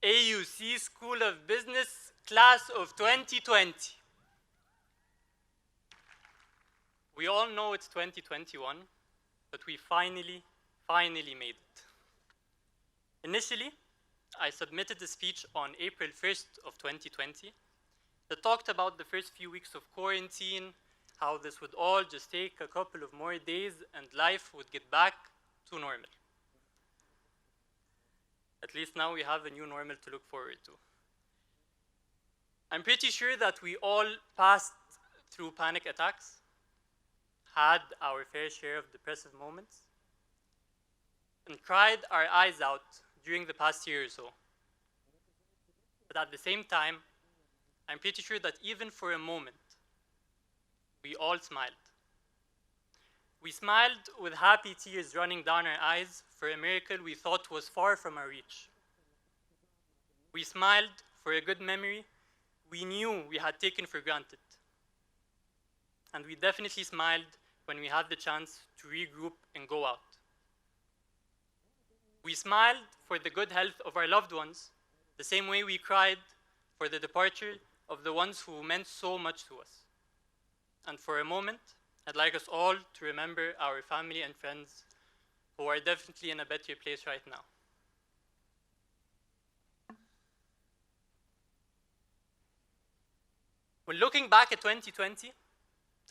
AUC School of Business, class of 2020. We all know it's 2021, but we finally made it. Initially, I submitted a speech on April 1st of 2020 that talked about the first few weeks of quarantine, how this would all just take a couple of more days and life would get back to normal. At least now we have a new normal to look forward to. I'm pretty sure that we all passed through panic attacks, had our fair share of depressive moments, and cried our eyes out during the past year or so. But at the same time, I'm pretty sure that even for a moment, we all smiled. We smiled with happy tears running down our eyes for a miracle we thought was far from our reach. We smiled for a good memory we knew we had taken for granted. And we definitely smiled when we had the chance to regroup and go out. We smiled for the good health of our loved ones, the same way we cried for the departure of the ones who meant so much to us. And for a moment, I'd like us all to remember our family and friends who are definitely in a better place right now. When looking back at 2020,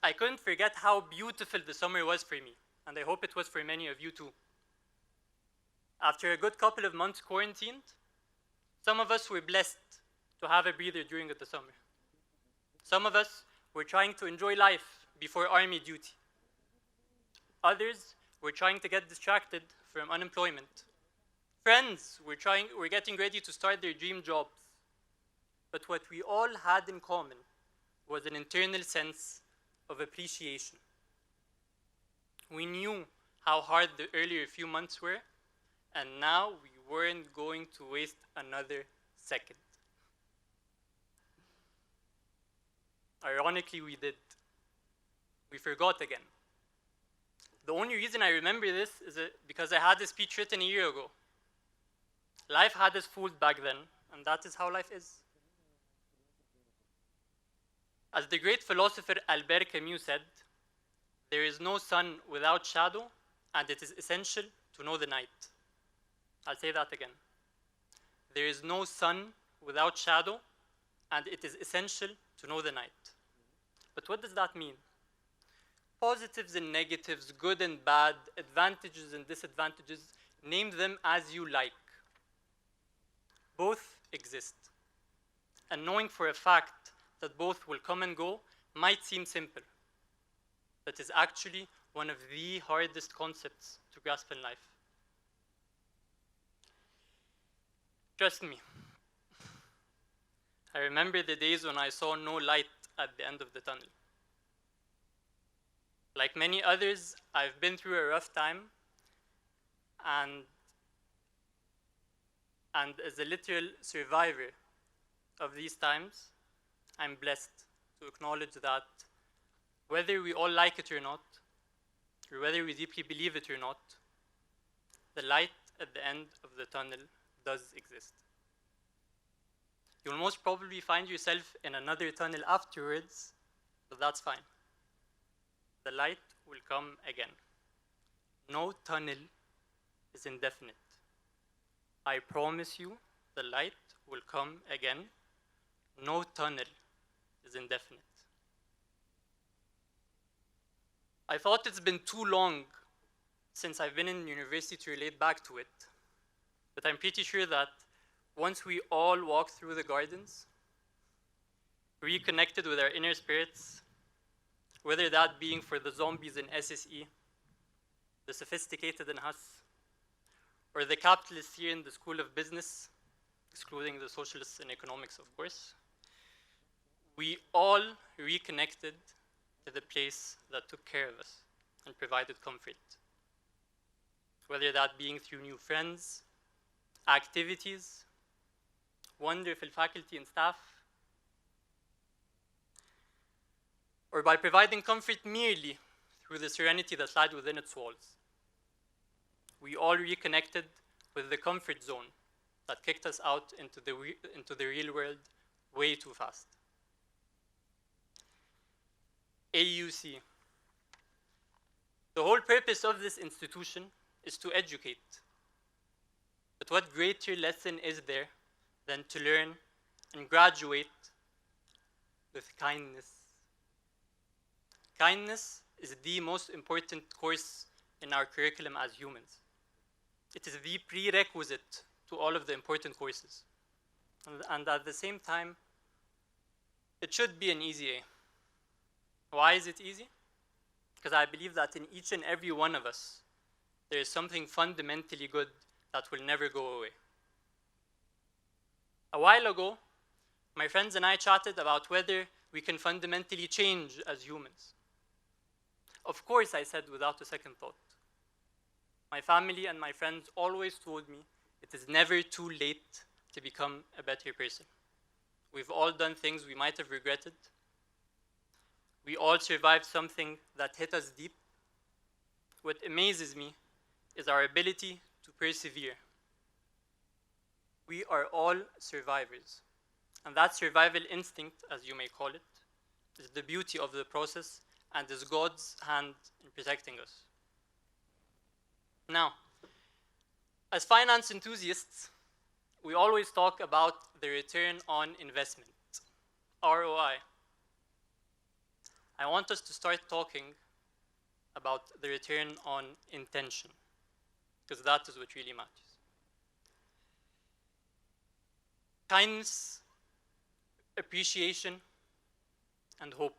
I couldn't forget how beautiful the summer was for me, and I hope it was for many of you too. After a good couple of months quarantined, some of us were blessed to have a breather during the summer. Some of us were trying to enjoy life before army duty. Others were trying to get distracted from unemployment. Friends were getting ready to start their dream jobs. But what we all had in common was an internal sense of appreciation. We knew how hard the earlier few months were, and now we weren't going to waste another second. Ironically, we did. We forgot again. The only reason I remember this is because I had a speech written a year ago. Life had us fooled back then, and that is how life is. As the great philosopher Albert Camus said, there is no sun without shadow, and it is essential to know the night. I'll say that again. There is no sun without shadow, and it is essential to know the night. But what does that mean? Positives and negatives, good and bad, advantages and disadvantages, name them as you like. Both exist. And knowing for a fact that both will come and go might seem simple, but is actually one of the hardest concepts to grasp in life. Trust me, I remember the days when I saw no light at the end of the tunnel. Like many others, I've been through a rough time, and as a literal survivor of these times, I'm blessed to acknowledge that whether we all like it or not, or whether we deeply believe it or not, the light at the end of the tunnel does exist. You'll most probably find yourself in another tunnel afterwards, but that's fine. The light will come again. No tunnel is indefinite. I promise you, the light will come again. No tunnel is indefinite. I thought it's been too long since I've been in university to relate back to it, but I'm pretty sure that once we all walked through the gardens, reconnected with our inner spirits, whether that being for the zombies in SSE, the sophisticated in us, or the capitalists here in the School of Business, excluding the socialists in economics, of course, we all reconnected to the place that took care of us and provided comfort. Whether that being through new friends, activities, wonderful faculty and staff, or by providing comfort merely through the serenity that lied within its walls. We all reconnected with the comfort zone that kicked us out into the real world way too fast. AUC. The whole purpose of this institution is to educate. But what greater lesson is there than to learn and graduate with kindness? Kindness is the most important course in our curriculum as humans. It is the prerequisite to all of the important courses. And at the same time, it should be an easy A. Why is it easy? Because I believe that in each and every one of us, there is something fundamentally good that will never go away. A while ago, my friends and I chatted about whether we can fundamentally change as humans. Of course, I said without a second thought. My family and my friends always told me it is never too late to become a better person. We've all done things we might have regretted. We all survived something that hit us deep. What amazes me is our ability to persevere. We are all survivors. And that survival instinct, as you may call it, is the beauty of the process and is God's hand in protecting us. Now, as finance enthusiasts, we always talk about the return on investment, ROI. I want us to start talking about the return on intention, because that is what really matters. Kindness, appreciation, and hope.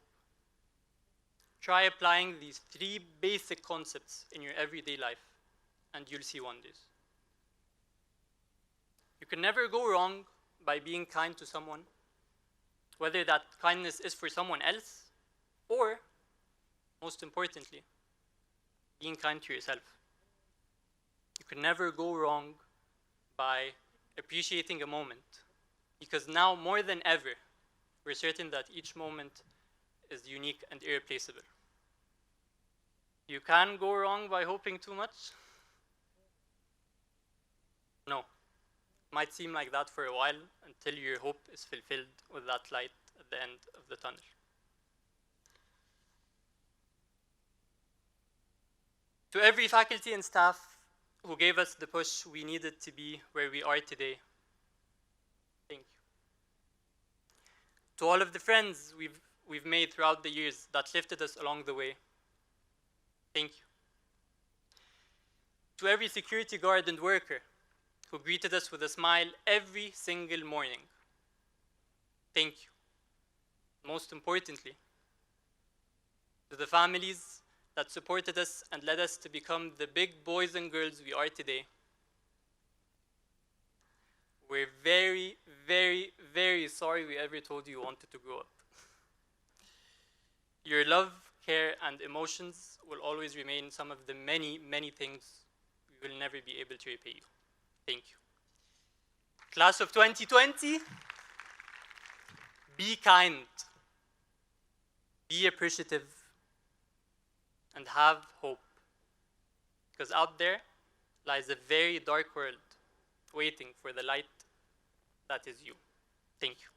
Try applying these three basic concepts in your everyday life, and you'll see wonders. You can never go wrong by being kind to someone, whether that kindness is for someone else or, most importantly, being kind to yourself. You can never go wrong by appreciating a moment, because now more than ever, we're certain that each moment is unique and irreplaceable. You can go wrong by hoping too much? No. Might seem like that for a while until your hope is fulfilled with that light at the end of the tunnel. To every faculty and staff who gave us the push we needed to be where we are today, thank you. To all of the friends we've made throughout the years that lifted us along the way, thank you. To every security guard and worker who greeted us with a smile every single morning, thank you. Most importantly, to the families that supported us and led us to become the big boys and girls we are today, we're very, very, very sorry we ever told you wanted to grow up. Your love, care, and emotions will always remain some of the many, many things we will never be able to repay you. Thank you. Class of 2020, be kind, be appreciative, and have hope. Because out there lies a very dark world waiting for the light that is you. Thank you.